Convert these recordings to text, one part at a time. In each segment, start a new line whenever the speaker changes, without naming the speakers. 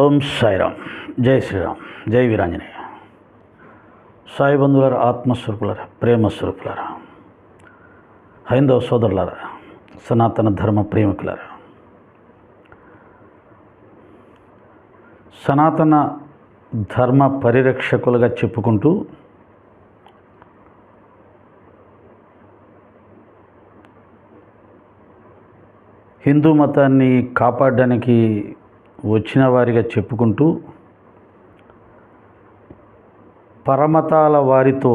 ఓం సాయిరామ్. జై శ్రీరామ్. జై వీరాంజనేయ. సాయి బంధువులారా, ఆత్మస్వరూపులారా, ప్రేమస్వరూపులారా, హైందవ సోదరులారా, సనాతన ధర్మ ప్రేమికులారా, సనాతన ధర్మ పరిరక్షకులుగా చెప్పుకుంటూ హిందూ మతాన్ని కాపాడడానికి వచ్చిన వారిగా చెప్పుకుంటూ పరమతాల వారితో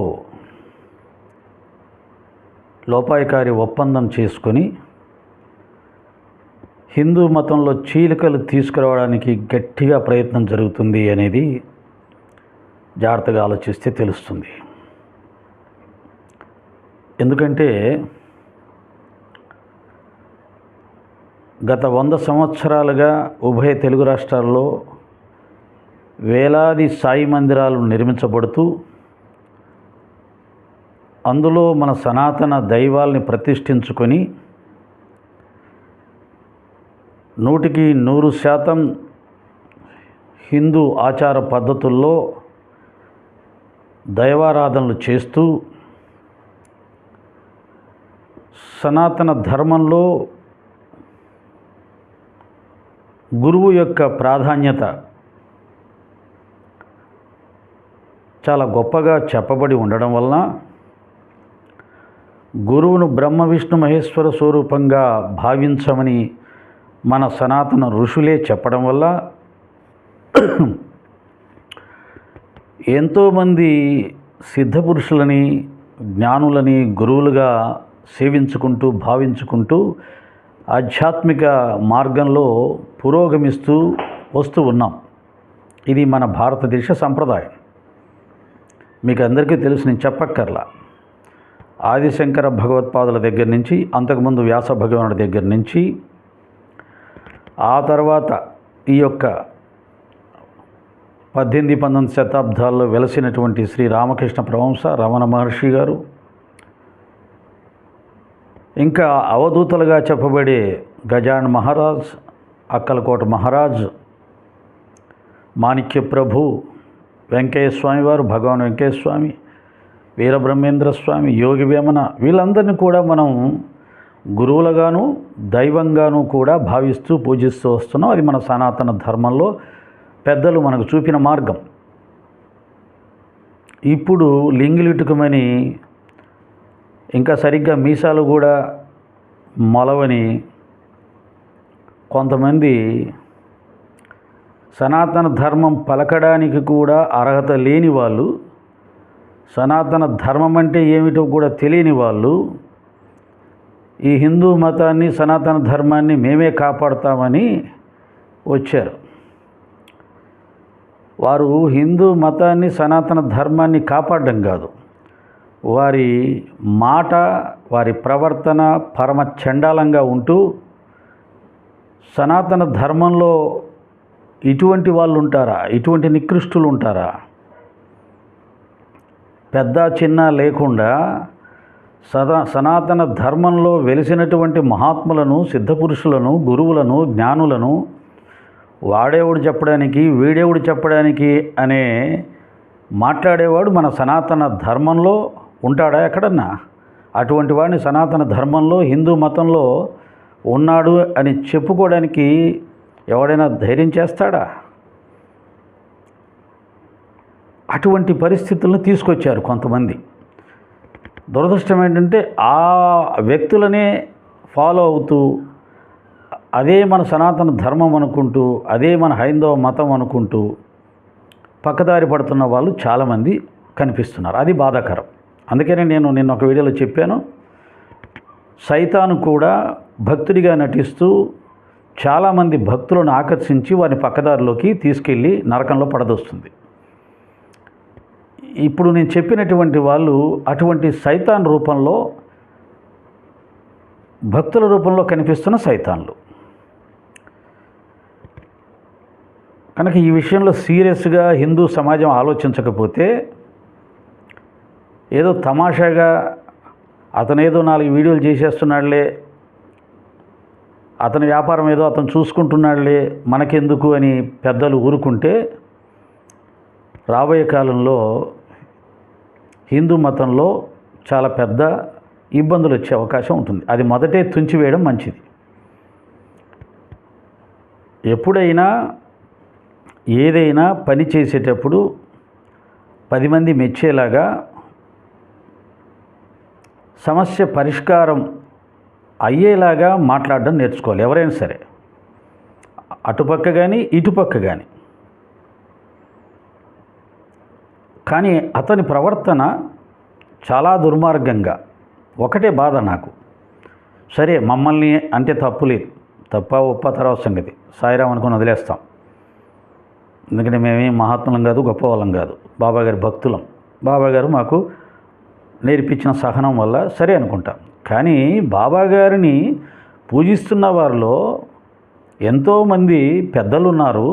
లోపాయకారి ఒప్పందం చేసుకొని హిందూ మతంలో చీలికలు తీసుకురావడానికి గట్టిగా ప్రయత్నం జరుగుతుంది అనేది జాగ్రత్తగా ఆలోచిస్తే తెలుస్తుంది. ఎందుకంటే గత 100 సంవత్సరాలుగా ఉభయ తెలుగు రాష్ట్రాల్లో వేలాది సాయి మందిరాలు నిర్మించబడుతూ అందులో మన సనాతన దైవాల్ని ప్రతిష్ఠించుకొని 100% హిందూ ఆచార పద్ధతుల్లో దైవారాధనలు చేస్తూ సనాతన ధర్మంలో గురువు యొక్క ప్రాధాన్యత చాలా గొప్పగా చెప్పబడి ఉండడం వలన గురువును బ్రహ్మ విష్ణు మహేశ్వర స్వరూపంగా భావించమని మన సనాతన ఋషులే చెప్పడం వల్ల ఎంతోమంది సిద్ధపురుషులని, జ్ఞానులని గురువులుగా సేవించుకుంటూ భావించుకుంటూ ఆధ్యాత్మిక మార్గంలో పురోగమిస్తూ వస్తూ ఉన్నాం. ఇది మన భారతదేశ సంప్రదాయం. మీకు అందరికీ తెలుసు, నేను చెప్పక్కర్లా. ఆదిశంకర భగవత్పాదుల దగ్గర నుంచి, అంతకుముందు వ్యాస భగవానుడి దగ్గర నుంచి, ఆ తర్వాత ఈ యొక్క 18-19 శతాబ్దాల్లో వెలసినటువంటి శ్రీ రామకృష్ణ పరమహంస, రమణ మహర్షి గారు, ఇంకా అవధూతలుగా చెప్పబడే గజాన్ మహారాజ్, అక్కలకోట మహారాజ్, మాణిక్య ప్రభు, వెంకయ్య స్వామి వారు, భగవాన్ వెంకయ్య స్వామి, వీరబ్రహ్మేంద్ర స్వామి, యోగి వేమన, వీళ్ళందరినీ కూడా మనం గురువులుగాను దైవంగాను కూడా భావిస్తూ పూజిస్తూ వస్తున్నాం. అది మన సనాతన ధర్మంలో పెద్దలు మనకు చూపిన మార్గం. ఇప్పుడు లింగిలిటుకమని, ఇంకా సరిగ్గా మీసాలు కూడా మొలవని కొంతమంది సనాతన ధర్మం పలకడానికి కూడా అర్హత లేని వాళ్ళు, సనాతన ధర్మం అంటే ఏమిటో కూడా తెలియని వాళ్ళు ఈ హిందూ మతాన్ని, సనాతన ధర్మాన్ని మేమే కాపాడుతామని వచ్చారు. వారు హిందూ మతాన్ని, సనాతన ధర్మాన్ని కాపాడడం కాదు, వారి మాట, వారి ప్రవర్తన పరమ చండాలంగా ఉంటూ సనాతన ధర్మంలో ఇటువంటి వాళ్ళు ఉంటారా, ఇటువంటి నికృష్టులు ఉంటారా, పెద్ద చిన్న లేకుండా సనాతన ధర్మంలో వెలిసినటువంటి మహాత్ములను, సిద్ధపురుషులను, గురువులను, జ్ఞానులను వాడేవుడు చెప్పడానికి, వీడేవుడు చెప్పడానికి అనే మాట్లాడేవాడు మన సనాతన ధర్మంలో ఉంటాడా ఎక్కడన్నా? అటువంటి వాడిని సనాతన ధర్మంలో, హిందూ మతంలో ఉన్నాడు అని చెప్పుకోవడానికి ఎవడైనా ధైర్యం చేస్తాడా? అటువంటి పరిస్థితులను తీసుకొచ్చారు కొంతమంది. దురదృష్టం ఏంటంటే ఆ వ్యక్తులనే ఫాలో అవుతూ అదే మన సనాతన ధర్మం అనుకుంటూ, అదే మన హైందవ మతం అనుకుంటూ పక్కదారి పడుతున్న వాళ్ళు చాలామంది కనిపిస్తున్నారు. అది బాధాకరం. అందుకనే నేను నిన్న ఒక వీడియోలో చెప్పాను, సైతాను కూడా భక్తుడిగా నటిస్తూ చాలామంది భక్తులను ఆకర్షించి వారిని పక్కదారిలోకి తీసుకెళ్ళి నరకంలో పడదొస్తుంది. ఇప్పుడు నేను చెప్పినటువంటి వాళ్ళు అటువంటి సైతాన్ రూపంలో, భక్తుల రూపంలో కనిపిస్తున్న సైతాన్లు. కనుక ఈ విషయంలో సీరియస్గా హిందూ సమాజం ఆలోచించకపోతే, ఏదో తమాషాగా అతనేదో 4 వీడియోలు చేసేస్తున్నాడులే అతని వ్యాపారం ఏదో అతను చూసుకుంటున్నాడులే మనకెందుకు అని పెద్దలు ఊరుకుంటే రాబోయే కాలంలో హిందూ మతంలో చాలా పెద్ద ఇబ్బందులు వచ్చే అవకాశం ఉంటుంది. అది మొదటే తుంచివేయడం మంచిది. ఎప్పుడైనా ఏదైనా పని చేసేటప్పుడు 10 మంది మెచ్చేలాగా సమస్య పరిష్కారం అయ్యేలాగా మాట్లాడడం నేర్చుకోవాలి ఎవరైనా సరే, అటుపక్క కానీ ఇటుపక్క కానీ. కానీ అతని ప్రవర్తన చాలా దుర్మార్గంగా, ఒకటే బాధ నాకు, సరే మమ్మల్ని అంటే తప్పు లేదు, తప్ప ఒప్ప తర్వాత సంగతి, సాయిరాం అనుకుని వదిలేస్తాం. ఎందుకంటే మేమేం మహాత్ములం కాదు, గొప్ప వాళ్ళం కాదు, బాబాగారి భక్తులం. బాబాగారు మాకు నేర్పించిన సహనం వల్ల సరే అనుకుంటాం. కానీ బాబాగారిని పూజిస్తున్న వారిలో ఎంతోమంది పెద్దలు ఉన్నారు,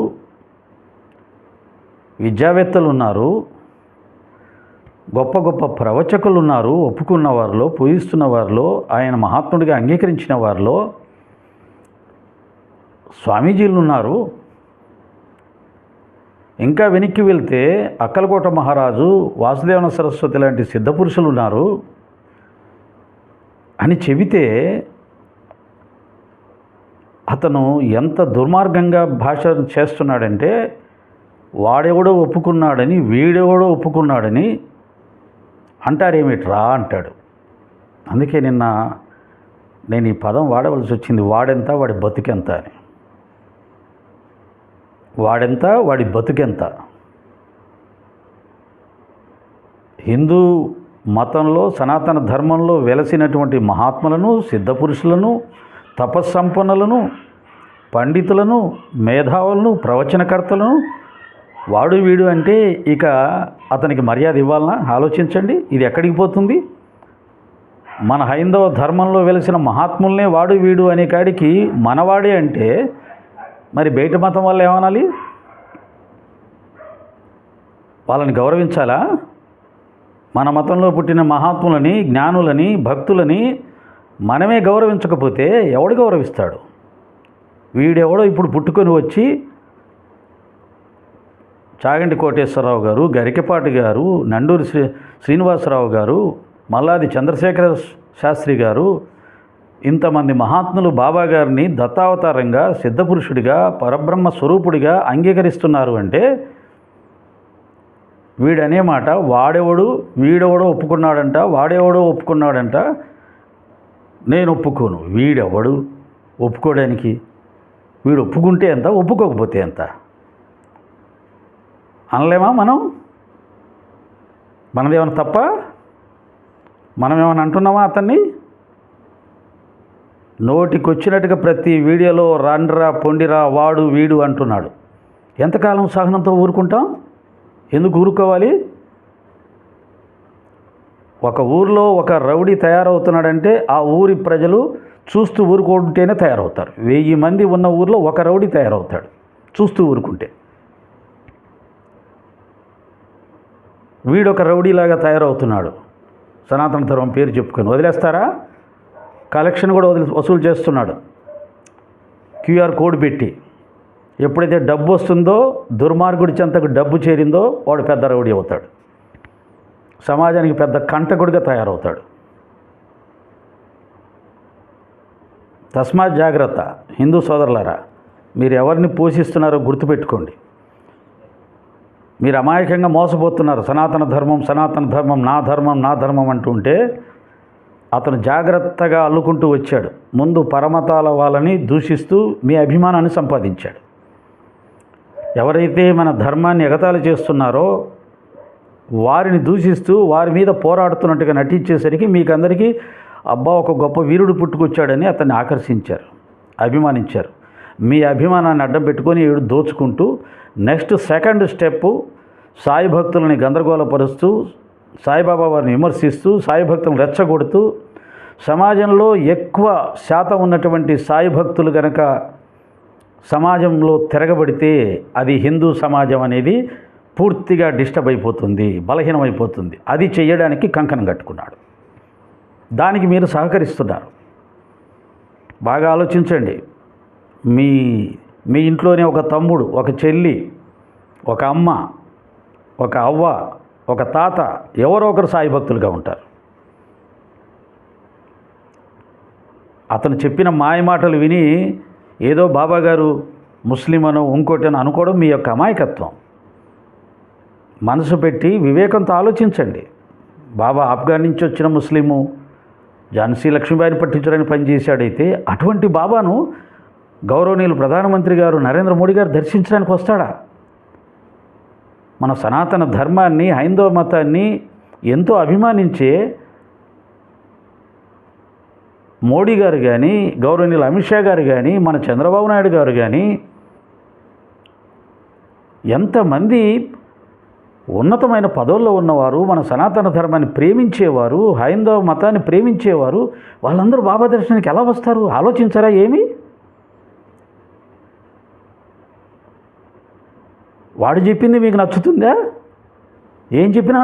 విద్యావేత్తలు ఉన్నారు, గొప్ప గొప్ప ప్రవచకులు ఉన్నారు. ఒప్పుకున్న వారిలో, పూజిస్తున్న వారిలో, ఆయన మహాత్ముడిగా అంగీకరించిన వారిలో స్వామీజీలు ఉన్నారు. ఇంకా వెనక్కి వెళ్తే అక్కలకోట మహారాజు, వాసుదేవన సరస్వతి లాంటి సిద్ధపురుషులు ఉన్నారు అని చెబితే అతను ఎంత దుర్మార్గంగా భాష చేస్తున్నాడంటే, వాడెవడో ఒప్పుకున్నాడని వీడెవడో ఒప్పుకున్నాడని అంటారేమిట్రా అంటాడు. అందుకే నేను ఈ పదం వాడవలసి వచ్చింది, వాడెంత వాడి బతుకెంత అని. వాడెంత వాడి బతుకెంత. హిందూ మతంలో, సనాతన ధర్మంలో వెలసినటువంటి మహాత్ములను, సిద్ధపురుషులను, తపస్సంపన్నులను, పండితులను, మేధావులను, ప్రవచనకర్తలను వాడు వీడు అంటే ఇక అతనికి మర్యాద ఇవ్వాలనా? ఆలోచించండి, ఇది ఎక్కడికి పోతుంది? మన హైందవ ధర్మంలో వెలిసిన మహాత్ముల్నే వాడు వీడు అనే కాడికి మనవాడే అంటే మరి బయట మతం వల్ల ఏమనాలి? వాళ్ళని గౌరవించాలా? మన మతంలో పుట్టిన మహాత్ములని, జ్ఞానులని, భక్తులని మనమే గౌరవించకపోతే ఎవడు గౌరవిస్తాడు? వీడెవడో ఇప్పుడు పుట్టుకొని వచ్చి చాగంటి కోటేశ్వరరావు గారు, గరికపాటి గారు, నండూరి శ్రీనివాసరావు గారు, మల్లాది చంద్రశేఖర శాస్త్రి గారు, ఇంతమంది మహాత్ములు బాబా గారిని దత్తావతారంగా, సిద్ధపురుషుడిగా, పరబ్రహ్మ స్వరూపుడిగా అంగీకరిస్తున్నారు అంటే వీడనే మాట వాడెవడు వీడెవడో ఒప్పుకున్నాడంట, వాడెవడో ఒప్పుకున్నాడంట. నేను ఒప్పుకోను. వీడెవడు ఒప్పుకోవడానికి? వీడు ఒప్పుకుంటే ఎంత, ఒప్పుకోకపోతే ఎంత అనలేమా మనం? మనదేమైనా తప్ప? మనం ఏమైనా అంటున్నామా అతన్ని? నోటికొచ్చినట్టుగా ప్రతి వీడియోలో రండ్రా, పొండిరా, వాడు వీడు అంటున్నాడు. ఎంతకాలం సహనంతో ఊరుకుంటాం? ఎందుకు ఊరుకోవాలి? ఒక ఊరిలో ఒక రౌడీ తయారవుతున్నాడంటే ఆ ఊరి ప్రజలు చూస్తూ ఊరుకుంటేనే తయారవుతారు. 1000 మంది ఉన్న ఊరిలో ఒక రౌడీ తయారవుతాడు చూస్తూ ఊరుకుంటే. వీడొక రౌడీలాగా తయారవుతున్నాడు, సనాతన ధర్మం పేరు చెప్పుకొని వదిలేస్తారా? కలెక్షన్ కూడా వసూలు చేస్తున్నాడు QR కోడ్ పెట్టి. ఎప్పుడైతే డబ్బు వస్తుందో, దుర్మార్గుడి చెంతకు డబ్బు చేరిందో వాడు పెద్ద రౌడీ అవుతాడు, సమాజానికి పెద్ద కంటకుడిగా తయారవుతాడు. తస్మాత్ జాగ్రత్త హిందూ సోదరులారా, మీరు ఎవరిని పోషిస్తున్నారో గుర్తుపెట్టుకోండి. మీరు అమాయకంగా మోసపోతున్నారు. సనాతన ధర్మం నా ధర్మం అంటుంటే అతను జాగ్రత్తగా అల్లుకుంటూ వచ్చాడు. ముందు పరమతాల వాళ్ళని దూషిస్తూ మీ అభిమానాన్ని సంపాదించాడు. ఎవరైతే మన ధర్మాన్ని ఎగతాళి చేస్తున్నారో వారిని దూషిస్తూ వారి మీద పోరాడుతున్నట్టుగా నటించేసరికి మీకందరికీ అబ్బా ఒక గొప్ప వీరుడు పుట్టుకొచ్చాడని అతన్ని ఆకర్షించారు, అభిమానించారు. మీ అభిమానాన్ని అడ్డం పెట్టుకొని ఏడు దోచుకుంటూ నెక్స్ట్ సెకండ్ స్టెప్ సాయి భక్తులని గందరగోళపరుస్తూ, సాయిబాబా వారిని విమర్శిస్తూ, సాయి భక్తులను రెచ్చగొడుతూ, సమాజంలో ఎక్కువ శాతం ఉన్నటువంటి సాయి భక్తులు కనుక సమాజంలో తిరగబడితే అది హిందూ సమాజం అనేది పూర్తిగా డిస్టర్బ్ అయిపోతుంది, బలహీనమైపోతుంది. అది చేయడానికి కంకణం కట్టుకున్నాడు. దానికి మీరు సహకరిస్తున్నారు. బాగా ఆలోచించండి. మీ మీ ఇంట్లోనే ఒక తమ్ముడు, ఒక చెల్లి, ఒక అమ్మ, ఒక అవ్వ, ఒక తాత, ఎవరో ఒకరు సాయి భక్తులుగా ఉంటారు. అతను చెప్పిన మాయ మాటలు విని ఏదో బాబాగారు ముస్లిం అనో ఇంకోటనో అనుకోవడం మీ యొక్క అమాయకత్వం. మనసు పెట్టి వివేకంతో ఆలోచించండి. బాబా ఆఫ్ఘన్ నుంచి వచ్చిన ముస్లిము ఝాన్సీ లక్ష్మీబాయిని పట్టించడానికి పనిచేశాడైతే అటువంటి బాబాను గౌరవనీయులు ప్రధానమంత్రి గారు నరేంద్ర మోడీ గారు దర్శించడానికి వస్తాడా? మన సనాతన ధర్మాన్ని, హైందవ మతాన్ని ఎంతో అభిమానించే మోడీ గారు కానీ, గౌరవనీయులు అమిత్ షా గారు కానీ, మన చంద్రబాబు నాయుడు గారు కానీ ఎంతమంది ఉన్నతమైన పదవుల్లో ఉన్నవారు, మన సనాతన ధర్మాన్ని ప్రేమించేవారు, హైందవ మతాన్ని ప్రేమించేవారు, వాళ్ళందరూ బాబా దర్శనానికి ఎలా వస్తారు? ఆలోచించారా ఏమి? వాడు చెప్పింది మీకు నచ్చుతుందా? ఏం చెప్పినా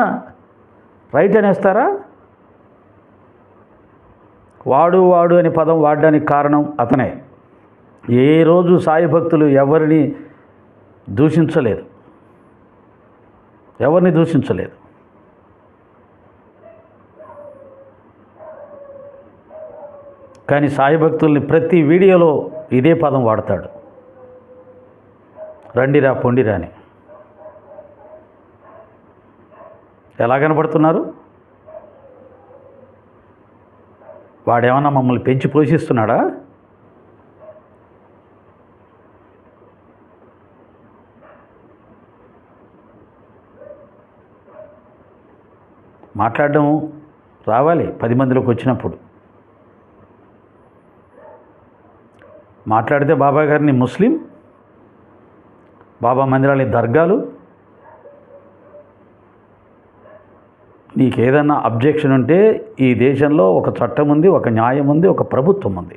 రైట్ అనేస్తారా? వాడు వాడు అనే పదం వాడడానికి కారణం అతనే. ఏ రోజు సాయి భక్తులు ఎవరిని దూషించలేదు, ఎవరిని దూషించలేదు. కానీ సాయి భక్తుల్ని ప్రతి వీడియోలో ఇదే పదం వాడతాడు, రండిరా పొండిరా అని. ఎలా కనపడుతున్నారు? వాడేమన్నా మమ్మల్ని పెంచి పోషిస్తున్నాడా? మాట్లాడడం రావాలి 10 మందిలోకి వచ్చినప్పుడు. మాట్లాడితే బాబా గారిని ముస్లిం, బాబా మందిరాల దర్గాలు, నీకేదన్నా అబ్జెక్షన్ ఉంటే ఈ దేశంలో ఒక చట్టం ఉంది, ఒక న్యాయం ఉంది, ఒక ప్రభుత్వం ఉంది.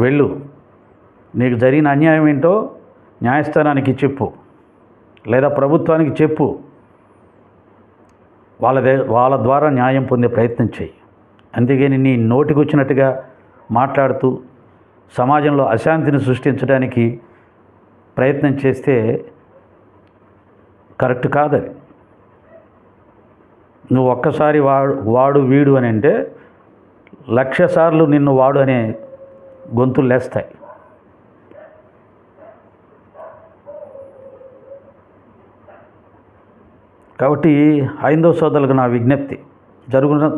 వెళ్ళు, నీకు జరిగిన అన్యాయం ఏంటో న్యాయస్థానానికి చెప్పు, లేదా ప్రభుత్వానికి చెప్పు. వాళ్ళ ద్వారా న్యాయం పొందే ప్రయత్నం చేయి. అందుకని నీ నోటికి వచ్చినట్టుగా మాట్లాడుతూ సమాజంలో అశాంతిని సృష్టించడానికి ప్రయత్నం చేస్తే కరెక్ట్ కాదది. నువ్వు ఒక్కసారి వాడు వీడు అని అంటే 1,00,000 సార్లు నిన్ను వాడు అనే గొంతులు లేస్తాయి. కాబట్టి హైందవ సోదరులకు నా విజ్ఞప్తి,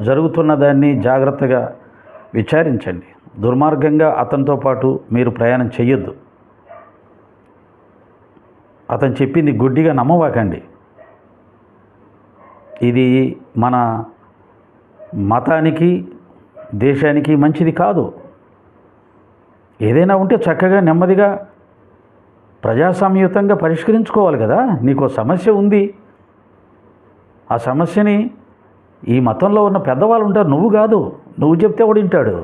జరుగుతున్న దాన్ని జాగ్రత్తగా విచారించండి. దుర్మార్గంగా అతనితో పాటు మీరు ప్రయాణం చెయ్యొద్దు. అతను చెప్పింది గుడ్డిగా నమ్మవాకండి. ఇది మన మతానికి, దేశానికి మంచిది కాదు. ఏదైనా ఉంటే చక్కగా నెమ్మదిగా ప్రజాస్వామ్యయుతంగా పరిష్కరించుకోవాలి కదా. నీకు సమస్య ఉంది, ఆ సమస్యని ఈ మతంలో ఉన్న పెద్దవాళ్ళు ఉంటారు, నువ్వు కాదు. నువ్వు చెప్తే వాడు వింటాడు.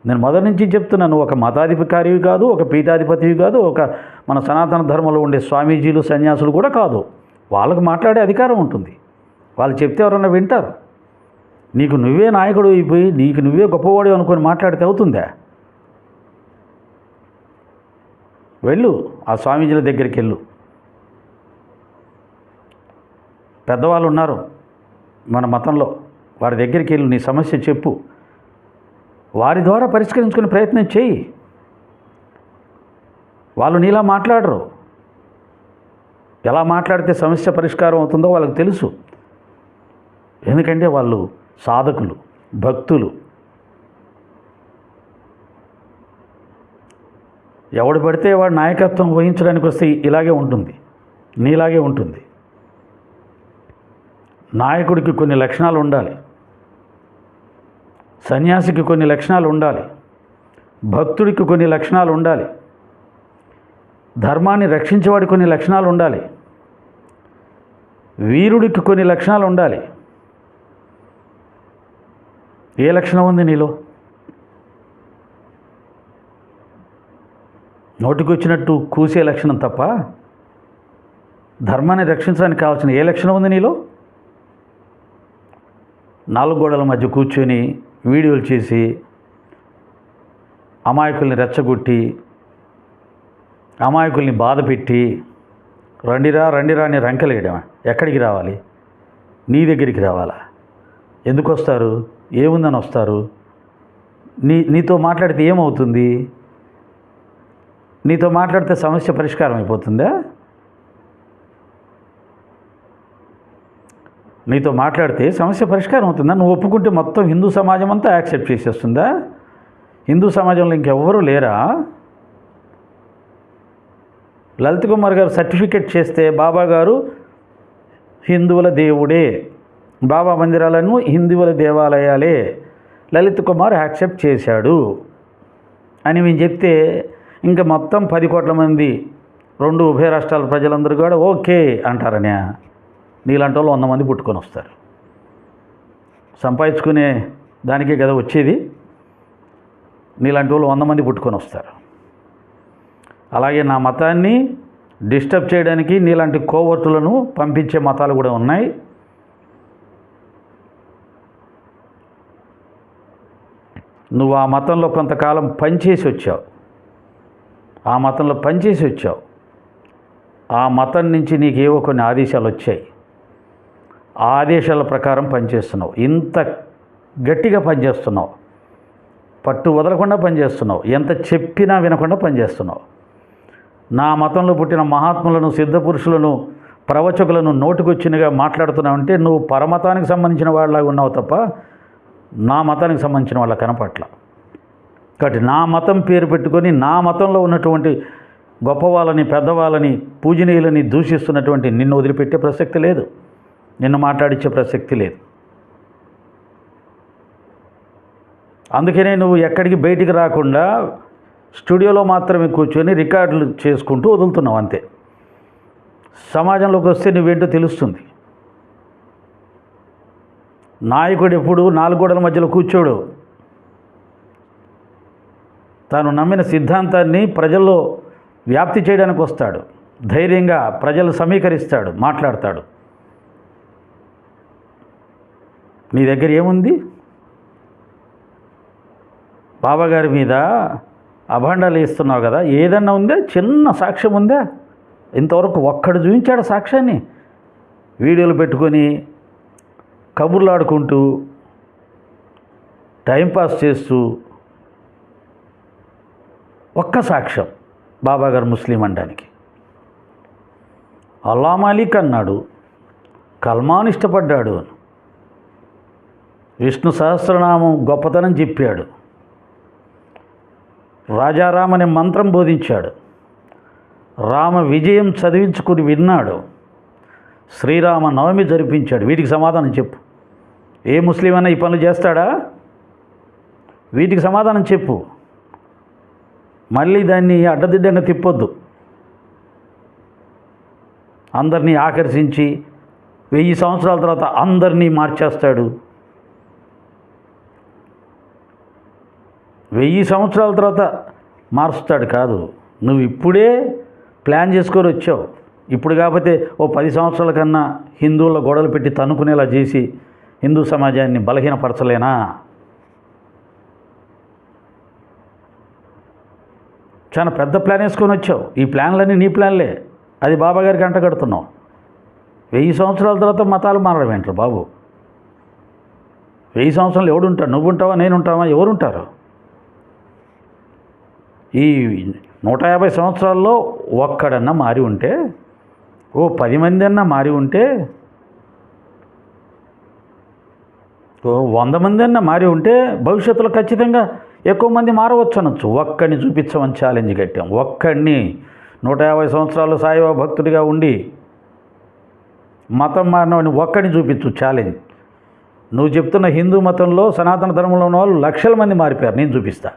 నేను మొదటి నుంచి చెప్తున్నాను, నువ్వు ఒక మతాధికారివి కాదు, ఒక పీఠాధిపతివి కాదు, ఒక మన సనాతన ధర్మంలో ఉండే స్వామీజీలు, సన్యాసులు కూడా కాదు. వాళ్ళకు మాట్లాడే అధికారం ఉంటుంది. వాళ్ళు చెప్తే ఎవరన్నా వింటారు. నీకు నువ్వే నాయకుడు అయిపోయి నీకు నువ్వే గొప్పవాడు అనుకొని మాట్లాడితే అవుతుందా? వెళ్ళు, ఆ స్వామీజీల దగ్గరికి వెళ్ళు. పెద్దవాళ్ళు ఉన్నారు మన మతంలో, వారి దగ్గరికి వెళ్ళు, నీ సమస్య చెప్పు. వారి ద్వారా పరిష్కరించుకునే ప్రయత్నం చేయి. వాళ్ళు నీలా మాట్లాడరు. ఎలా మాట్లాడితే సమస్య పరిష్కారం అవుతుందో వాళ్ళకి తెలుసు. ఎందుకంటే వాళ్ళు సాధకులు, భక్తులు. ఎవడు పడితే వాడు నాయకత్వం వహించడానికి వస్తే ఇలాగే ఉంటుంది, నీలాగే ఉంటుంది. నాయకుడికి కొన్ని లక్షణాలు ఉండాలి, సన్యాసికి కొన్ని లక్షణాలు ఉండాలి, భక్తుడికి కొన్ని లక్షణాలు ఉండాలి, ధర్మాన్ని రక్షించేవాడికి కొన్ని లక్షణాలు ఉండాలి, వీరుడికి కొన్ని లక్షణాలు ఉండాలి. ఏ లక్షణం ఉంది నీలో? నోటికి వచ్చినట్టు కూసే లక్షణం తప్ప ధర్మాన్ని రక్షించడానికి కావాల్సిన ఏ లక్షణం ఉంది నీలో? 4 గోడల మధ్య కూర్చొని వీడియోలు చేసి అమాయకుల్ని రెచ్చగొట్టి, అమాయకుల్ని బాధ పెట్టి, రండిరా రండిరా అని రంకెలేయడం. ఎక్కడికి రావాలి? నీ దగ్గరికి రావాలా? ఎందుకు వస్తారు? ఏముందని వస్తారు? నీతో మాట్లాడితే ఏమవుతుంది? నీతో మాట్లాడితే సమస్య పరిష్కారం అయిపోతుందా? నీతో మాట్లాడితే సమస్య పరిష్కారం అవుతుందా? నువ్వు ఒప్పుకుంటే మొత్తం హిందూ సమాజం అంతా యాక్సెప్ట్ చేసేస్తుందా? హిందూ సమాజంలో ఇంకెవ్వరూ లేరా? లలిత్ కుమార్ గారు సర్టిఫికెట్ చేస్తే బాబా గారు హిందువుల దేవుడే, బాబా మందిరాలను హిందువుల దేవాలయాలే, లలిత్ కుమార్ యాక్సెప్ట్ చేశాడు అని మేము చెప్తే ఇంకా మొత్తం 10 కోట్ల మంది 2 ఉభయ రాష్ట్రాల ప్రజలందరూ కూడా ఓకే అంటారనే. నీలాంటి వాళ్ళు 100 మంది పుట్టుకొని వస్తారు. సంపాదించుకునే దానికే కదా వచ్చేది. నీలాంటి వాళ్ళు 100 మంది పుట్టుకొని వస్తారు. అలాగే నా మతాన్ని డిస్టర్బ్ చేయడానికి నీలాంటి కోవర్టులను పంపించే మతాలు కూడా ఉన్నాయి. నువ్వు ఆ మతంలో కొంతకాలం పనిచేసి వచ్చావు, ఆ మతంలో పనిచేసి వచ్చావు. ఆ మతం నుంచి నీకేవో కొన్ని ఆదేశాలు వచ్చాయి. ఆ ఆదేశాల ప్రకారం పనిచేస్తున్నావు. ఇంత గట్టిగా పనిచేస్తున్నావు, పట్టు వదలకుండా పనిచేస్తున్నావు, ఎంత చెప్పినా వినకుండా పనిచేస్తున్నావు. నా మతంలో పుట్టిన మహాత్ములను, సిద్ధపురుషులను, ప్రవచకులను నోటికొచ్చినగా మాట్లాడుతున్నావంటే నువ్వు పరమతానికి సంబంధించిన వాళ్ళలాగా ఉన్నావు తప్ప నా మతానికి సంబంధించిన వాళ్ళ కనపట్ల. కాబట్టి నా మతం పేరు పెట్టుకొని నా మతంలో ఉన్నటువంటి గొప్పవాళ్ళని, పెద్దవాళ్ళని, పూజనీయులని దూషిస్తున్నటువంటి నిన్ను వదిలిపెట్టే ప్రసక్తి లేదు, నిన్ను మాట్లాడించే ప్రసక్తి లేదు. అందుకనే నువ్వు ఎక్కడికి బయటికి రాకుండా స్టూడియోలో మాత్రమే కూర్చొని రికార్డులు చేసుకుంటూ వదులుతున్నావు అంతే. సమాజంలోకి వస్తే నువ్వేంటో తెలుస్తుంది. నాయకుడు ఎప్పుడు 4 గోడల మధ్యలో కూర్చోడు. తాను నమ్మిన సిద్ధాంతాన్ని ప్రజల్లో వ్యాప్తి చేయడానికి వస్తాడు. ధైర్యంగా ప్రజలు సమీకరిస్తాడు, మాట్లాడతాడు. నీ దగ్గర ఏముంది? బాబాగారి మీద అభాండాలు వేస్తున్నావు కదా, ఏదన్నా ఉందా? చిన్న సాక్ష్యం ఉందా? ఇంతవరకు ఒక్కడు చూపించాడు సాక్ష్యాన్ని? వీడియోలు పెట్టుకొని కబుర్లు ఆడుకుంటూ టైంపాస్ చేస్తూ ఒక్క సాక్ష్యం బాబాగారు ముస్లిం అనడానికి. అల్లా మాలిక్ అన్నాడు, కల్మాను ఇష్టపడ్డాడు, విష్ణు సహస్రనామం గొప్పతనం చెప్పాడు, రాజారాం అనే మంత్రం బోధించాడు, రామ విజయం చదివించుకుని విన్నాడు, శ్రీరామ నవమి జరిపించాడు. వీటికి సమాధానం చెప్పు. ఏ ముస్లిం అన్నా ఈ పనులు చేస్తాడా? వీటికి సమాధానం చెప్పు. మళ్ళీ దాన్ని అడ్డదిడ్డంగా తిప్పొద్దు. అందరినీ ఆకర్షించి 1000 సంవత్సరాల తర్వాత అందరినీ మార్చేస్తాడు. 1000 సంవత్సరాల తర్వాత మారుస్తాడు కాదు. నువ్వు ఇప్పుడే ప్లాన్ చేసుకొని వచ్చావు. ఇప్పుడు కాకపోతే ఓ 10 సంవత్సరాల కన్నా హిందువుల గొడవలు పెట్టి తన్నుకునేలా చేసి హిందూ సమాజాన్ని బలహీనపరచలేనా? చాలా పెద్ద ప్లాన్ వేసుకొని వచ్చావు. ఈ ప్లాన్లన్నీ నీ ప్లాన్లే. అది బాబాగారికి అంటగడుతున్నావు. 1000 సంవత్సరాల తర్వాత మతాలు మారడం ఏంటారు బాబు? 1000 సంవత్సరాలు ఎవడుంటాడు? నువ్వు ఉంటావా, నేను ఉంటావా? ఎవరుంటారు? ఈ 150 సంవత్సరాల్లో ఒక్కడన్నా మారి ఉంటే, ఓ 10 మంది అన్నా మారి ఉంటే, ఓ 100 మంది అన్నా మారి ఉంటే భవిష్యత్తులో ఖచ్చితంగా ఎక్కువ మంది మారవచ్చు అనొచ్చు. ఒక్కడిని చూపించమని ఛాలెంజ్ కట్టాం. ఒక్కడిని 150 సంవత్సరాలు సాయిబాబా భక్తుడిగా ఉండి మతం మారినవాడిని ఒక్కడిని చూపించు ఛాలెంజ్. నువ్వు చెప్తున్న హిందూ మతంలో, సనాతన ధర్మంలో ఉన్న వాళ్ళు లక్షల మంది మారిపోయారు. నేను చూపిస్తా.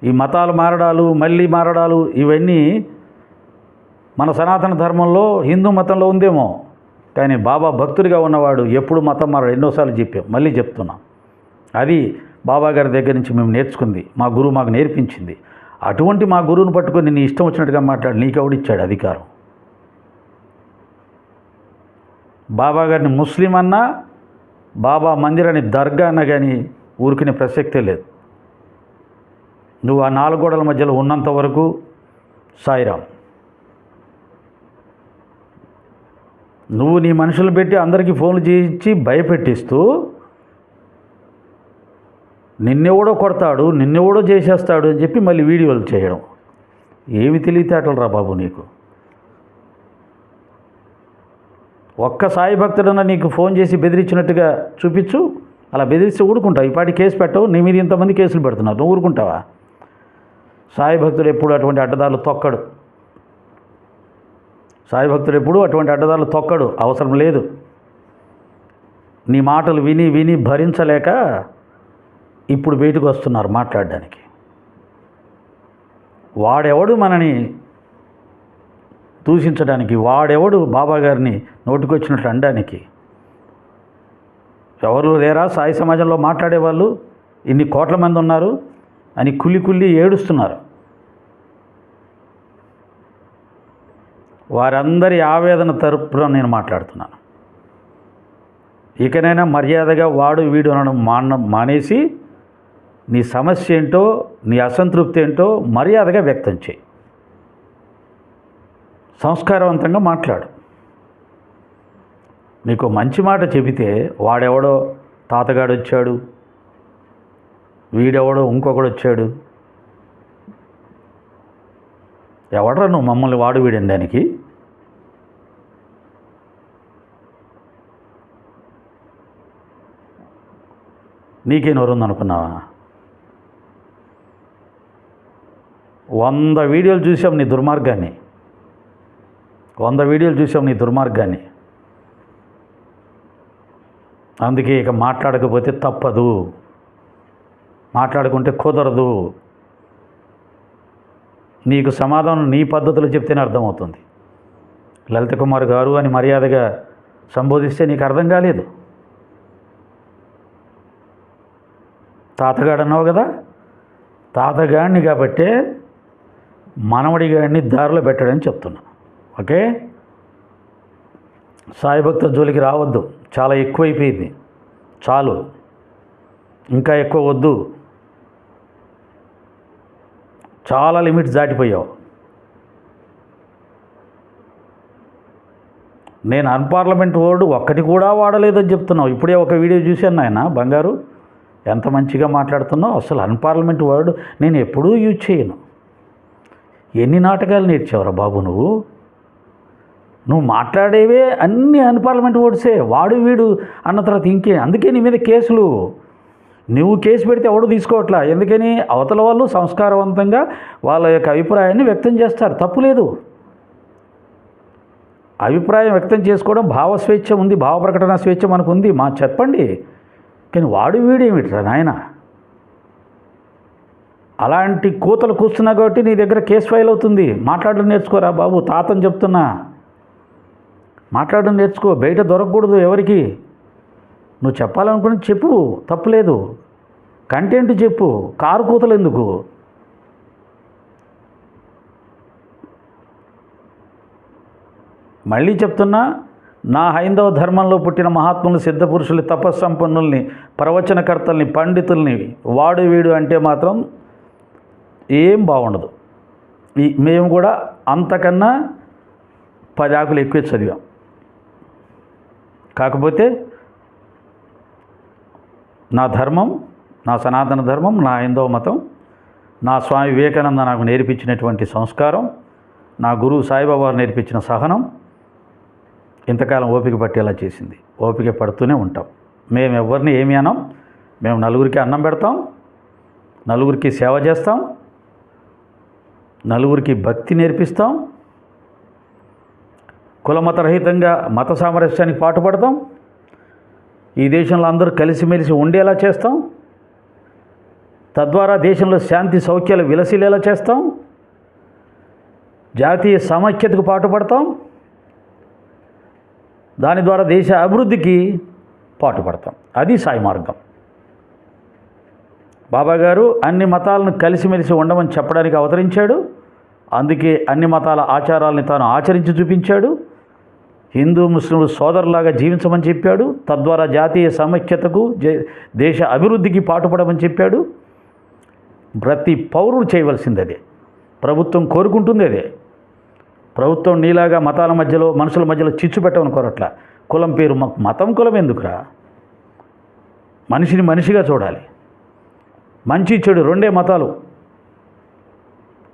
ఈ మతాలు మారడాలు, మళ్ళీ మారడాలు, ఇవన్నీ మన సనాతన ధర్మంలో, హిందూ మతంలో ఉందేమో, కానీ బాబా భక్తుడిగా ఉన్నవాడు ఎప్పుడు మతం మారడు. ఎన్నోసార్లు చెప్పాం, మళ్ళీ చెప్తున్నాం. అది బాబా గారి దగ్గర నుంచి మేము నేర్చుకుంది. మా గురువు మాకు నేర్పించింది. అటువంటి మా గురువుని పట్టుకొని నీ ఇష్టం వచ్చినట్టుగా మాట్లాడి నీకెవడిచ్చాడు అధికారం? బాబా గారిని ముస్లిం అన్నా, బాబా మందిరాన్ని దర్గా అన్నా కానీ ఊరికినే ప్రసక్తే లేదు. నువ్వు ఆ 4 గోడల మధ్యలో ఉన్నంత వరకు సాయిరాం. నువ్వు నీ మనుషులు పెట్టి అందరికీ ఫోన్లు చేయించి భయపెట్టిస్తూ నిన్నెవడో కొడతాడు, నిన్నెవడో చేసేస్తాడు అని చెప్పి మళ్ళీ వీడియోలు చేయడం. ఏమి తెలివితేటలు రా బాబు నీకు. ఒక్క సాయి భక్తుడన్నా నీకు ఫోన్ చేసి బెదిరించినట్టుగా చూపించు. అలా బెదిరిస్తే ఊరుకుంటావు. ఈపాటి కేసు పెట్టవు. నీ మీద ఇంతమంది కేసులు పెడుతున్నారు, నువ్వు ఊరుకుంటావా? సాయి భక్తుడు ఎప్పుడు అటువంటి అడ్డదారులు తొక్కడు. సాయి భక్తుడు ఎప్పుడు అటువంటి అడ్డదారులు తొక్కడు. అవసరం లేదు. నీ మాటలు విని విని భరించలేక ఇప్పుడు బయటకు వస్తున్నారు మాట్లాడడానికి. వాడెవడు మనని దూషించడానికి, వాడెవడు బాబా గారిని నోటికొచ్చినట్లు అనడానికి? ఎవరు లేరా సాయి సమాజంలో మాట్లాడేవాళ్ళు? ఇన్ని కోట్ల మంది ఉన్నారు అని కుల్లి కుల్లి ఏడుస్తున్నారు. వారందరి ఆవేదన తరపున నేను మాట్లాడుతున్నాను. ఇకనైనా మర్యాదగా వాడు వీడు అనడం మానేసి నీ సమస్య ఏంటో, నీ అసంతృప్తి ఏంటో మర్యాదగా వ్యక్తం చేయి. సంస్కారవంతంగా మాట్లాడు. నీకు మంచి మాట చెబితే వాడెవడో తాతగాడు వచ్చాడు, వీడెవడో ఇంకొకడు వచ్చాడు. ఎవడరా నువ్వు మమ్మల్ని వాడు వీడడానికి? నీకే నోరుందనుకున్నావా? 100 వీడియోలు చూసాం నీ దుర్మార్గాన్ని. 100 వీడియోలు చూసాం నీ దుర్మార్గాన్ని. అందుకే ఇక మాట్లాడకపోతే తప్పదు, మాట్లాడుకుంటే కుదరదు. నీకు సమాధానం నీ పద్ధతిలో చెప్తేనే అర్థమవుతుంది. లలిత కుమార్ గారు అని మర్యాదగా సంబోధిస్తే నీకు అర్థం కాలేదు. తాతగాడు అన్నావు కదా, తాతగాడిని కాబట్టే మనవడి గాడిని దారిలో పెట్టడని చెప్తున్నా. ఓకే, సాయి భక్తుల జోలికి రావద్దు. చాలా ఎక్కువైపోయింది, చాలు, ఇంకా ఎక్కువ వద్దు. చాలా లిమిట్స్ దాటిపోయావు. నేను అన్పార్లమెంట్ వర్డ్ ఒక్కటి కూడా వాడలేదని చెప్తున్నావు. ఇప్పుడే ఒక వీడియో చూశాను నాయన బంగారు, ఎంత మంచిగా మాట్లాడుతున్నావు. అసలు అన్పార్లమెంట్ వర్డ్ నేను ఎప్పుడూ యూజ్ చేయను. ఎన్ని నాటకాలు నేర్చావురా బాబు నువ్వు? నువ్వు మాట్లాడేవే అన్ని అన్పార్లమెంట్ వర్డ్సే. వాడు వీడు అన్న తర్వాత ఇంకే. అందుకే నీ మీద కేసులు. నువ్వు కేసు పెడితే ఎవడు తీసుకోవట్లా. ఎందుకని? అవతల వాళ్ళు సంస్కారవంతంగా వాళ్ళ యొక్క అభిప్రాయాన్ని వ్యక్తం చేస్తారు, తప్పులేదు. అభిప్రాయం వ్యక్తం చేసుకోవడం భావ స్వేచ్ఛ ఉంది, భావ ప్రకటన స్వేచ్ఛ మనకు ఉంది. మా చెప్పండి. కానీ వాడు వీడేమిట్రా నాయన? అలాంటి కూతలు కూస్తున్నా కాబట్టి నీ దగ్గర కేసు ఫైల్ అవుతుంది. మాట్లాడడం నేర్చుకోరా బాబు, తాతని చెప్తున్నా. మాట్లాడడం నేర్చుకో. బయట దొరకకూడదు ఎవరికి. నువ్వు చెప్పాలనుకుని చెప్పు, తప్పులేదు. కంటెంట్ చెప్పు, కారు కూతలు ఎందుకు? మళ్ళీ చెప్తున్నా, నా హైందవ ధర్మంలో పుట్టిన మహాత్ములు, సిద్ధపురుషుల్ని, తపస్సంపన్నుల్ని, ప్రవచనకర్తల్ని, పండితుల్ని వాడు వీడు అంటే మాత్రం ఏం బాగుండదు. మేము కూడా అంతకన్నా 10 ఆకులు ఎక్కువ చదివాం. కాకపోతే నా ధర్మం, నా సనాతన ధర్మం, నా హైందవ మతం, నా స్వామి వివేకానంద నాకు నేర్పించినటువంటి సంస్కారం, నా గురువు సాయిబాబా నేర్పించిన సహనం ఇంతకాలం ఓపిక పట్టేలా చేసింది. ఓపిక పడుతూనే ఉంటాం. మేము ఎవరిని ఏమి అనం. మేము నలుగురికి అన్నం పెడతాం, నలుగురికి సేవ చేస్తాం, నలుగురికి భక్తి నేర్పిస్తాం, కులమతరహితంగా మత సామరస్యానికి పాటుపడతాం, ఈ దేశంలో అందరూ కలిసిమెలిసి ఉండేలా చేస్తాం, తద్వారా దేశంలో శాంతి సౌఖ్యాలు విలసిల్లేలా చేస్తాం, జాతీయ సమైక్యతకు పాటుపడతాం, దాని ద్వారా దేశ అభివృద్ధికి పాటుపడతాం. అది సాయి మార్గం. బాబా గారు అన్ని మతాలను కలిసిమెలిసి ఉండమని చెప్పడానికి అవతరించాడు. అందుకే అన్ని మతాల ఆచారాలని తాను ఆచరించి చూపించాడు. హిందూ ముస్లింలు సోదరులాగా జీవించమని చెప్పాడు. తద్వారా జాతీయ సమైక్యతకు దేశ అభివృద్ధికి పాటుపడమని చెప్పాడు. ప్రతి పౌరుడు చేయవలసింది అదే. ప్రభుత్వం కోరుకుంటుంది అదే. ప్రభుత్వం నీలాగా మతాల మధ్యలో మనుషుల మధ్యలో చిచ్చు పెట్టమని కోరట్లా. కులం పేరు మతం కులం ఎందుకురా? మనిషిని మనిషిగా చూడాలి. మంచి చెడు రెండే మతాలు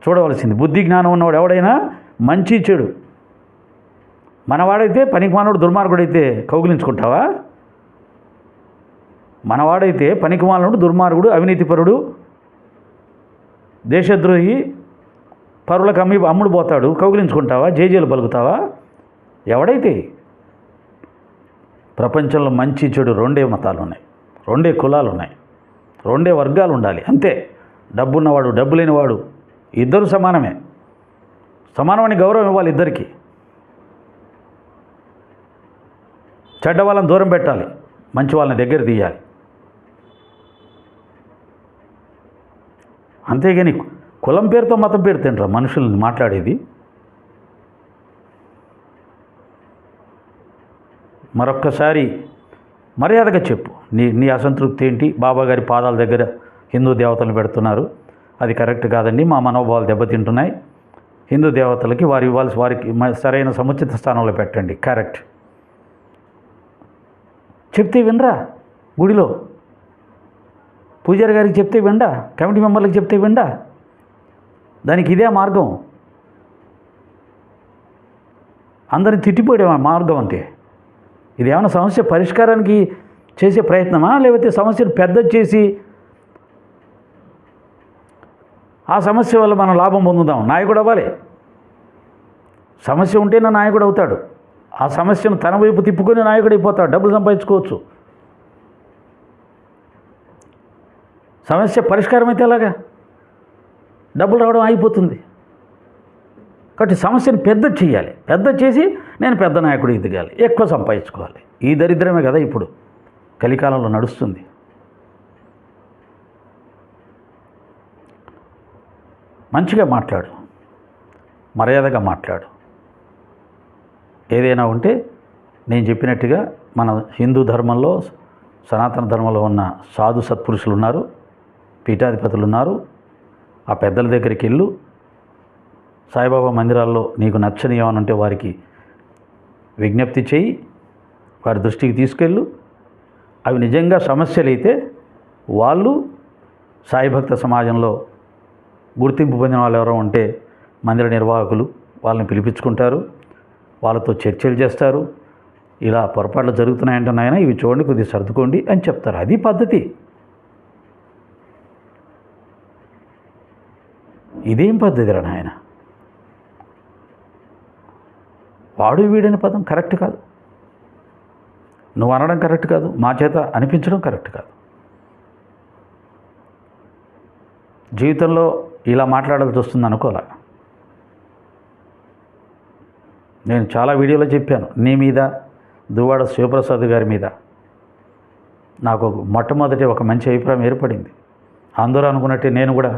చూడవలసింది. బుద్ధి జ్ఞానం ఉన్నవాడు ఎవడైనా మంచి చెడు. మనవాడైతే పనికిమానుడు దుర్మార్గుడైతే కౌగిలించుకుంటావా? మనవాడైతే పనికిమానుడు దుర్మార్గుడు అవినీతిపరుడు దేశద్రోహి పరులకు అమ్ముడు పోతాడు కౌగిలించుకుంటావా? జేజేలు పలుకుతావా? ఎవడైతే. ప్రపంచంలో మంచి చెడు రెండే మతాలు ఉన్నాయి, రెండే కులాలు ఉన్నాయి, రెండే వర్గాలు ఉండాలి అంతే. డబ్బున్నవాడు డబ్బు లేనివాడు ఇద్దరు సమానమే. సమానమని గౌరవం ఇవ్వాలి ఇద్దరికి. చెడ్డ వాళ్ళని దూరం పెట్టాలి, మంచి వాళ్ళని దగ్గర తీయాలి. అంతేగాని కులం పేరుతో మతం పేరు తింటారా మనుషుల్ని మాట్లాడేది? మరొక్కసారి మర్యాదగా చెప్పు నీ అసంతృప్తి ఏంటి? బాబాగారి పాదాల దగ్గర హిందూ దేవతలను పెడుతున్నారు, అది కరెక్ట్ కాదండి, మా మనోభావాలు దెబ్బతింటున్నాయి. హిందూ దేవతలకి వారు ఇవ్వాల్సి వారికి సరైన సముచిత స్థానంలో పెట్టండి, కరెక్ట్. చెప్తే వినరా? గుడిలో పూజారి గారికి చెప్తే విండా, కమిటీ మెంబర్లకు చెప్తే విండా? దానికి ఇదే మార్గం. అందరిని తిట్టిపోయే మార్గం అంతే. ఇది ఏమైనా సమస్య పరిష్కారానికి చేసే ప్రయత్నమా, లేకపోతే సమస్యను పెద్ద చేసి ఆ సమస్య వల్ల మనం లాభం పొందుదాం? నాయకుడు అవ్వాలి. సమస్య ఉంటేనే నాయకుడు అవుతాడు. ఆ సమస్యను తన వైపు తిప్పుకొని నాయకుడు అయిపోతాడు, డబ్బులు సంపాదించుకోవచ్చు. సమస్య పరిష్కారం అయితే ఎలాగా? డబ్బులు రావడం అయిపోతుంది. కాబట్టి సమస్యను పెద్ద చేయాలి, పెద్ద చేసి నేను పెద్ద నాయకుడు ఎదగాలి, ఎక్కువ సంపాదించుకోవాలి. ఈ దరిద్రమే కదా ఇప్పుడు కలికాలంలో నడుస్తుంది. మంచిగా మాట్లాడు, మర్యాదగా మాట్లాడు. ఏదైనా ఉంటే నేను చెప్పినట్టుగా మన హిందూ ధర్మంలో సనాతన ధర్మంలో ఉన్న సాధు సత్పురుషులు ఉన్నారు, పీఠాధిపతులు ఉన్నారు. ఆ పెద్దల దగ్గరికి వెళ్ళు. సాయిబాబా మందిరాల్లో నీకు నచ్చని ఏమనంటే వారికి విజ్ఞప్తి చేయి, వారి దృష్టికి తీసుకెళ్ళు. అవి నిజంగా సమస్యలు అయితే వాళ్ళు సాయి భక్త సమాజంలో గుర్తింపు పొందిన వాళ్ళు ఎవరో ఉంటే మందిర నిర్వాహకులు వాళ్ళని పిలిపించుకుంటారు, వాళ్ళతో చర్చలు చేస్తారు. ఇలా పొరపాట్లు జరుగుతున్నాయంటే నాయన ఇవి చూడండి, కొద్దిగా సర్దుకోండి అని చెప్తారు. అది పద్ధతి. ఇదేం పద్ధతి రా నాయన? వాడు వీడని పదం కరెక్ట్ కాదు. నువ్వు అనడం కరెక్ట్ కాదు, మా చేత అనిపించడం కరెక్ట్ కాదు. జీవితంలో ఇలా మాట్లాడాల్సి వస్తుంది అనుకోలే. నేను చాలా వీడియోలో చెప్పాను, నీ మీద దువ్వాడ శివప్రసాద్ గారి మీద నాకు మొట్టమొదటి ఒక మంచి అభిప్రాయం ఏర్పడింది. అందరూ అనుకున్నట్టే నేను కూడా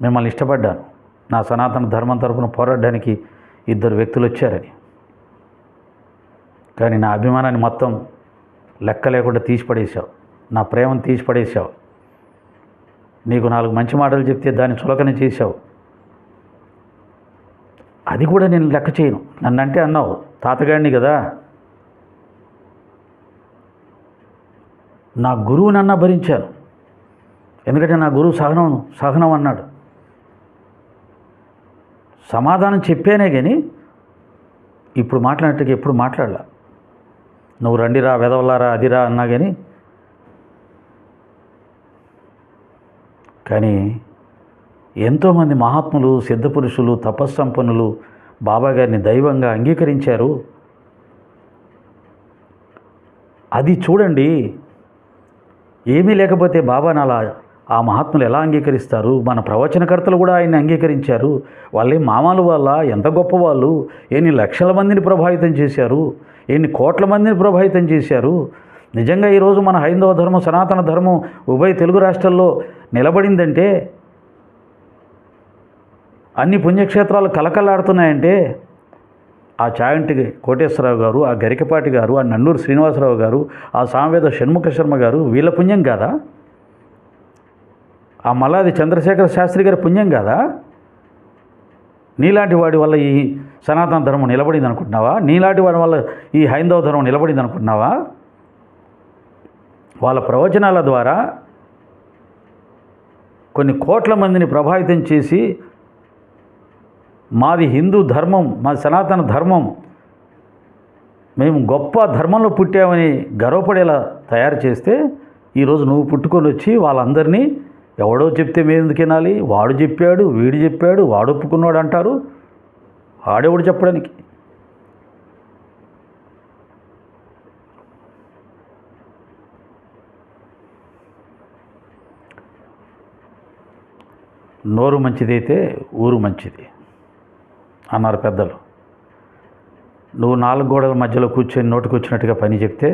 మిమ్మల్ని ఇష్టపడ్డాను. నా సనాతన ధర్మం తరపున పోరాడడానికి ఇద్దరు వ్యక్తులు వచ్చారని. కానీ నా అభిమానాన్ని మొత్తం లెక్క లేకుండా తీసిపడేశావు, నా ప్రేమను తీసిపడేశావు. నీకు 4 మంచి మాటలు చెప్తే దాన్ని చులకన చేశావు. అది కూడా నేను లెక్క చేయను. నన్నంటే అన్నావు, తాతగాడిని కదా, నా గురువునన్నా భరించాను. ఎందుకంటే నా గురువు సహనం అన్నాడు. సమాధానం చెప్పానే కానీ ఇప్పుడు మాట్లాడినట్టుగా ఎప్పుడు మాట్లాడలా. నువ్వు రండిరా వెదవలారా అదిరా అన్నా కానీ ఎంతోమంది మహాత్ములు సిద్ధపురుషులు తపస్సంపన్నులు బాబాగారిని దైవంగా అంగీకరించారు. అది చూడండి. ఏమీ లేకపోతే బాబాని అలా ఆ మహాత్ములు ఎలా అంగీకరిస్తారు? మన ప్రవచనకర్తలు కూడా ఆయన్ని అంగీకరించారు. వాళ్ళే మామూలు వాళ్ళ, ఎంత గొప్పవాళ్ళు, ఎన్ని లక్షల మందిని ప్రభావితం చేశారు, ఎన్ని కోట్ల మందిని ప్రభావితం చేశారు. నిజంగా ఈరోజు మన హైందవ ధర్మం సనాతన ధర్మం ఉభయ తెలుగు రాష్ట్రాల్లో నిలబడిందంటే, అన్ని పుణ్యక్షేత్రాలు కలకలాడుతున్నాయంటే ఆ చాగంటి కోటేశ్వరరావు గారు, ఆ గరికపాటి గారు, ఆ నన్నూరు శ్రీనివాసరావు గారు, ఆ సామవేద షణ్ముఖ శర్మ గారు వీళ్ళ పుణ్యం కాదా? ఆ మల్లాది చంద్రశేఖర శాస్త్రి గారి పుణ్యం కాదా? నీలాంటి వాడి వల్ల ఈ సనాతన ధర్మం నిలబడింది అనుకుంటున్నావా? నీలాంటి వాడి వల్ల ఈ హైందవ ధర్మం నిలబడింది అనుకుంటున్నావా? వాళ్ళ ప్రవచనాల ద్వారా కొన్ని కోట్ల మందిని ప్రభావితం చేసి మాది హిందూ ధర్మం, మాది సనాతన ధర్మం, మేము గొప్ప ధర్మంలో పుట్టామని గర్వపడేలా తయారు చేస్తే ఈరోజు నువ్వు పుట్టుకొని వచ్చి వాళ్ళందరినీ ఎవడో చెప్తే మేము ఎందుకు వినాలి, వాడు చెప్పాడు, వీడు చెప్పాడు, వాడు ఒప్పుకున్నాడు అంటారు. వాడెవడు చెప్పడానికి? నోరు మంచిదైతే ఊరు మంచిది అన్నారు పెద్దలు. నువ్వు 4 గోడల మధ్యలో కూర్చొని నోటికొచ్చినట్టుగా పని చెప్తే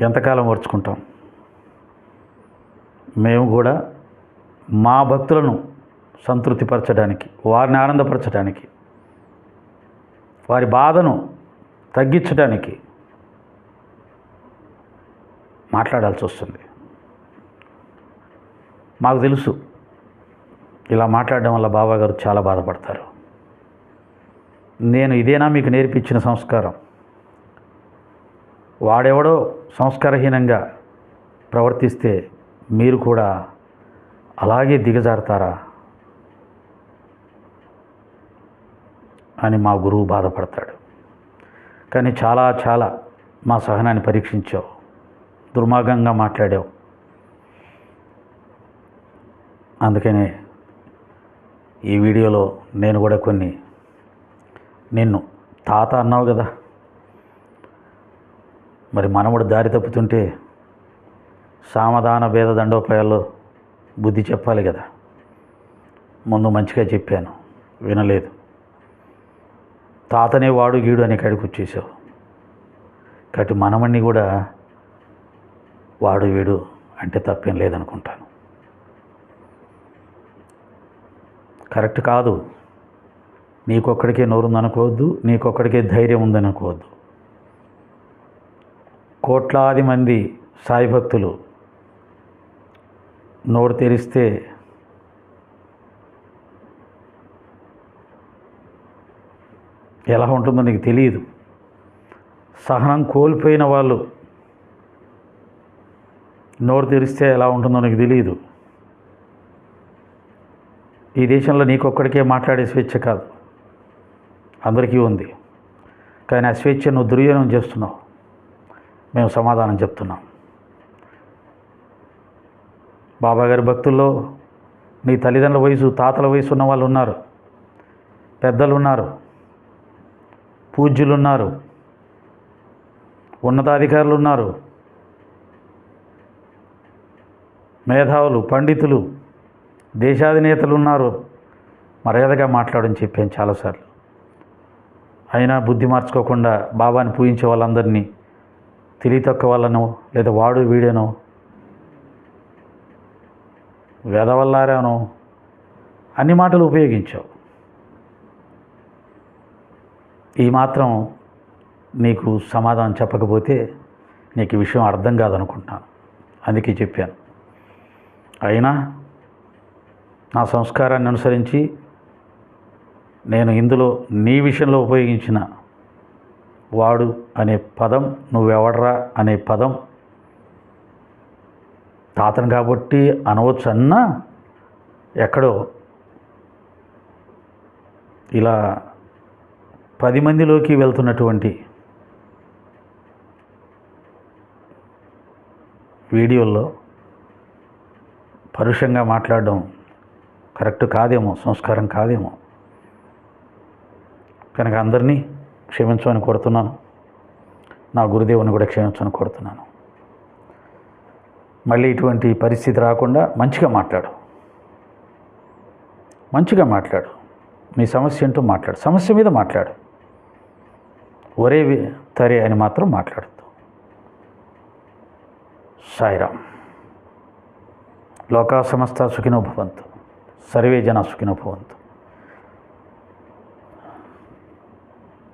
ఎంతకాలం ఓర్చుకుంటాం? మేము కూడా మా భక్తులను సంతృప్తిపరచడానికి, వారిని ఆనందపరచడానికి, వారి బాధను తగ్గించడానికి మాట్లాడాల్సి వస్తుంది. మాకు తెలుసు ఇలా మాట్లాడడం వల్ల బాబాగారు చాలా బాధపడతారు. నేను ఇదేనా మీకు నేర్పించిన సంస్కారం? వాడెవడో సంస్కారహీనంగా ప్రవర్తిస్తే మీరు కూడా అలాగే దిగజారుతారా అని మా గురువు బాధపడతాడు. కానీ చాలా చాలా మా సహనాన్ని పరీక్షించావు, దుర్మార్గంగా మాట్లాడావు. అందుకనే ఈ వీడియోలో నేను కూడా కొన్ని, నిన్ను తాత అన్నావు కదా, మరి మనవడు దారి తప్పుతుంటే సామధాన భేద దండోపాయాల్లో బుద్ధి చెప్పాలి కదా. ముందు మంచిగా చెప్పాను, వినలేదు. తాతనే వాడు గీడు అనే కాడికి వచ్చేసావు. కాబట్టి మనమణ్ణి కూడా వాడు వీడు అంటే తప్పేం లేదనుకుంటాను. కరెక్ట్ కాదు. నీకొక్కడికే నోరుందనుకోవద్దు, నీకొక్కడికే ధైర్యం ఉందనుకోవద్దు. కోట్లాది మంది సాయి భక్తులు నోరు తెరిస్తే ఎలా ఉంటుందో నీకు తెలియదు. సహనం కోల్పోయిన వాళ్ళు నోరు తెరిస్తే ఎలా ఉంటుందో నీకు తెలియదు. ఈ దేశంలో నీకొక్కడికే మాట్లాడే స్వేచ్ఛ కాదు, అందరికీ ఉంది. కానీ ఆ స్వేచ్ఛ నువ్వు దుర్వినియోగం చేస్తున్నావు. మేము సమాధానం చెప్తున్నాం. బాబాగారి భక్తుల్లో నీ తల్లిదండ్రుల వయసు, తాతల వయసు ఉన్న వాళ్ళు ఉన్నారు, పెద్దలు ఉన్నారు, పూజ్యులు ఉన్నారు, ఉన్నతాధికారులు ఉన్నారు, మేధావులు, పండితులు, దేశాధినేతలు ఉన్నారు. మర్యాదగా మాట్లాడని చెప్పాను చాలాసార్లు. అయినా బుద్ధి మార్చుకోకుండా బాబాని పూజించే వాళ్ళందరినీ తెలివి తక్కువ వాళ్ళనో లేదా వాడు వీడేనో వెదవల్లారానో అన్ని మాటలు ఉపయోగించావు. ఈ మాత్రం నీకు సమాధానం చెప్పకపోతే నీకు ఈ విషయం అర్థం కాదనుకుంటున్నాను. అందుకే చెప్పాను. అయినా నా సంస్కారాన్ని అనుసరించి నేను ఇందులో నీ విషయంలో ఉపయోగించిన వాడు అనే పదం, నువ్వెవడరా అనే పదం తాతను కాబట్టి అనవచ్చు అన్నా ఎక్కడో ఇలా 10 మందిలోకి వెళ్తున్నటువంటి వీడియోల్లో పరుషంగా మాట్లాడడం కరెక్ట్ కాదేమో, సంస్కారం కాదేమో. కనుక అందరినీ క్షమించమని కోరుతున్నాను. నా గురుదేవుని కూడా క్షమించమని కోరుతున్నాను. మళ్ళీ ఇటువంటి పరిస్థితి రాకుండా మంచిగా మాట్లాడు, మంచిగా మాట్లాడు. నీ సమస్య ఏంటో మాట్లాడు, సమస్య మీద మాట్లాడు. ఒరే తరే అని మాత్రం మాట్లాడద్దు. సాయిరామ్. లోకా సమస్త సుఖినో భవంతు. సర్వే జన సుఖినో భవంతు.